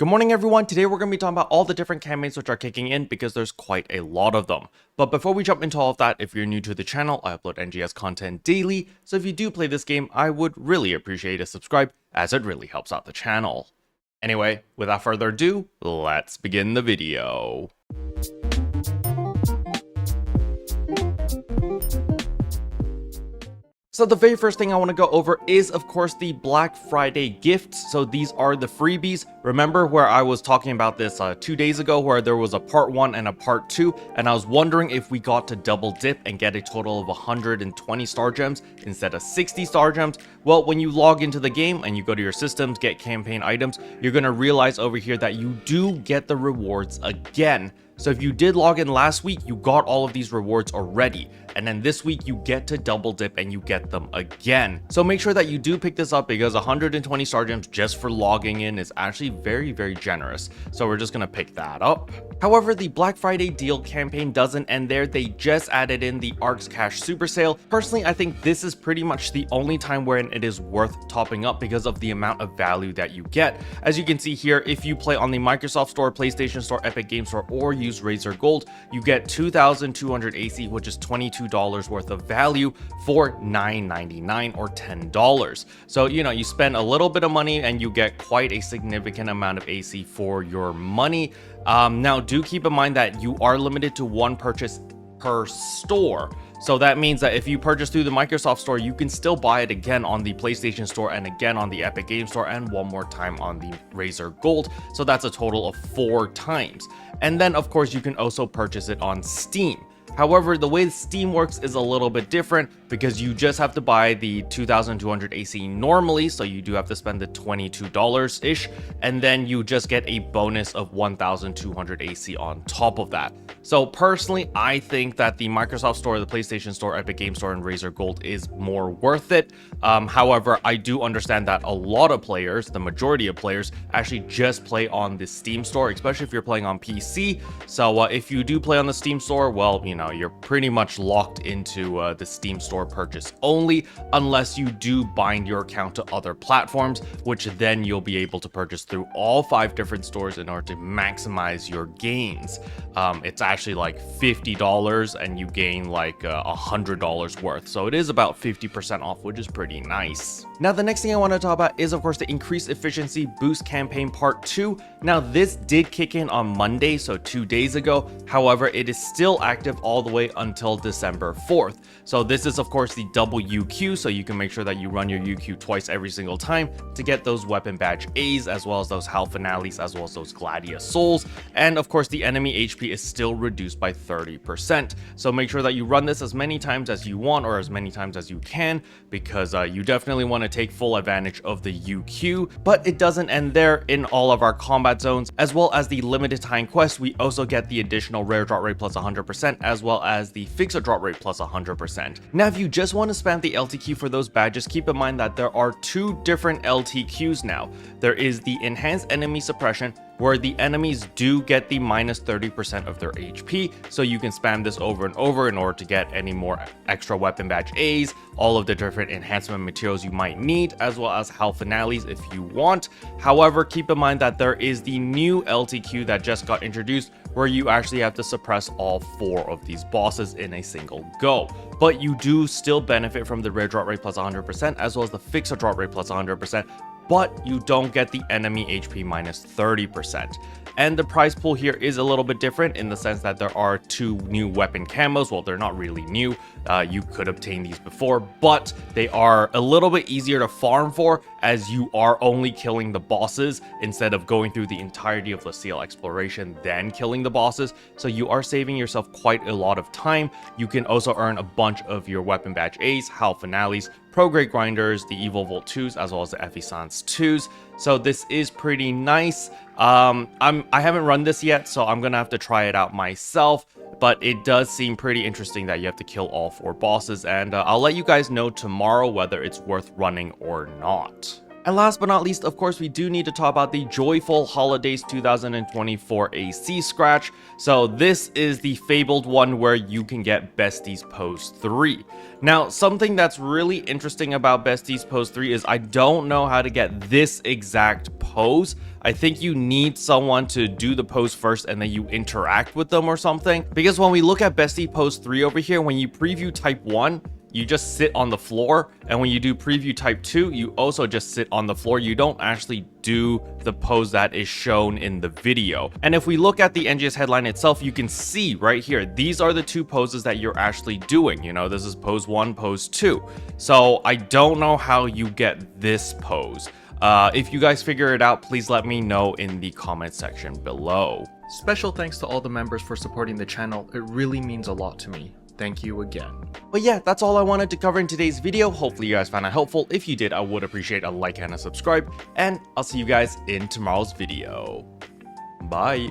Good morning everyone, today we're going to be talking about all the different campaigns which are kicking in because there's quite a lot of them. But before we jump into all of that, if you're new to the channel, I upload NGS content daily, so if you do play this game, I would really appreciate a subscribe as it really helps out the channel. Anyway, without further ado, let's begin the video. So the very first thing I want to go over is, of course, the Black Friday gifts. So these are the freebies. Remember where I was talking about this 2 days ago, where there was a part 1 and a part 2, and I was wondering if we got to double dip and get a total of 120 star gems instead of 60 star gems. Well, when you log into the game and you go to your systems, get campaign items, you're going to realize over here that you do get the rewards again. So if you did log in last week, you got all of these rewards already. And then this week you get to double dip and you get them again. So make sure that you do pick this up because 120 star gems just for logging in is actually very generous. So we're just gonna pick that up. However, the Black Friday deal campaign doesn't end there. They just added in the ARX Cash Super Sale. Personally, I think this is pretty much the only time wherein it is worth topping up because of the amount of value that you get. As you can see here, if you play on the Microsoft Store, PlayStation Store, Epic Games Store, or use Razer Gold, you get 2,200 AC, which is $22 worth of value for $9.99 or $10. So, you spend a little bit of money and you get quite a significant amount of AC for your money. Now, do keep in mind that you are limited to one purchase per store. So that means that if you purchase through the Microsoft Store, you can still buy it again on the PlayStation Store and again on the Epic Games Store and one more time on the Razer Gold. So that's a total of 4 times. And then of course you can also purchase it on Steam. However, the way Steam works is a little bit different because you just have to buy the 2,200 AC normally, so you do have to spend the $22-ish, and then you just get a bonus of 1,200 AC on top of that. So personally, I think that the Microsoft Store, the PlayStation Store, Epic Games Store, and Razer Gold is more worth it. However, I do understand that a lot of players, the majority of players, actually just play on the Steam Store, especially if you're playing on PC. So if you do play on the Steam Store, well, you're pretty much locked into the Steam Store purchase only, unless you do bind your account to other platforms, which then you'll be able to purchase through all 5 different stores in order to maximize your gains. It's actually like $50 and you gain like $100 worth. So it is about 50% off, which is pretty nice. Now, the next thing I want to talk about is, of course, the Increased Efficiency Boost Campaign Part 2. Now, this did kick in on Monday, so 2 days ago. However, it is still active all the way until December 4th. So this is, of course, the double UQ, so you can make sure that you run your UQ twice every single time to get those weapon badge A's, as well as those Hal Finales, as well as those Gladia Souls. And of course, the enemy HP is still reduced by 30%. So make sure that you run this as many times as you want, or as many times as you can, because you definitely want to take full advantage of the UQ. But it doesn't end there. In all of our combat zones, as well as the limited time quests, we also get the additional rare drop rate plus 100%, as well as the fixer drop rate plus 100%. Now, if you just want to spam the LTQ for those badges, keep in mind that there are 2 different LTQs now. There is the enhanced enemy suppression, where the enemies do get the minus 30% of their HP, so you can spam this over and over in order to get any more extra weapon badge A's, all of the different enhancement materials you might need, as well as Hal Finales if you want. However, keep in mind that there is the new LTQ that just got introduced, where you actually have to suppress all 4 of these bosses in a single go. But you do still benefit from the rare drop rate plus 100%, as well as the fixer drop rate plus 100%, but you don't get the enemy HP minus 30%. And the prize pool here is a little bit different in the sense that there are 2 new weapon camos. Well, they're not really new. You could obtain these before, but they are a little bit easier to farm for, as you are only killing the bosses instead of going through the entirety of Lucille exploration, then killing the bosses. So you are saving yourself quite a lot of time. You can also earn a bunch of your weapon badge A's, Hal Finales, Pro-Grade Grinders, the Evil Volt 2s, as well as the Efficience 2s. So this is pretty nice. I haven't run this yet, so I'm gonna have to try it out myself, but it does seem pretty interesting that you have to kill all 4 bosses, and I'll let you guys know tomorrow whether it's worth running or not. And last but not least, of course, we do need to talk about the Joyful Holidays 2024 AC Scratch. So this is the fabled one where you can get Besties Pose 3. Now, something that's really interesting about Besties Pose 3 is I don't know how to get this exact pose. I think you need someone to do the pose first and then you interact with them or something. Because when we look at bestie pose 3 over here, when you preview type 1, you just sit on the floor, and when you do preview type 2, you also just sit on the floor. You don't actually do the pose that is shown in the video. And if we look at the NGS headline itself, you can see right here, these are the 2 poses that you're actually doing. You know, this is pose 1, pose 2. So I don't know how you get this pose. If you guys figure it out, please let me know in the comment section below. Special thanks to all the members for supporting the channel. It really means a lot to me. Thank you again. But yeah, that's all I wanted to cover in today's video. Hopefully you guys found it helpful. If you did, I would appreciate a like and a subscribe, and I'll see you guys in tomorrow's video. Bye.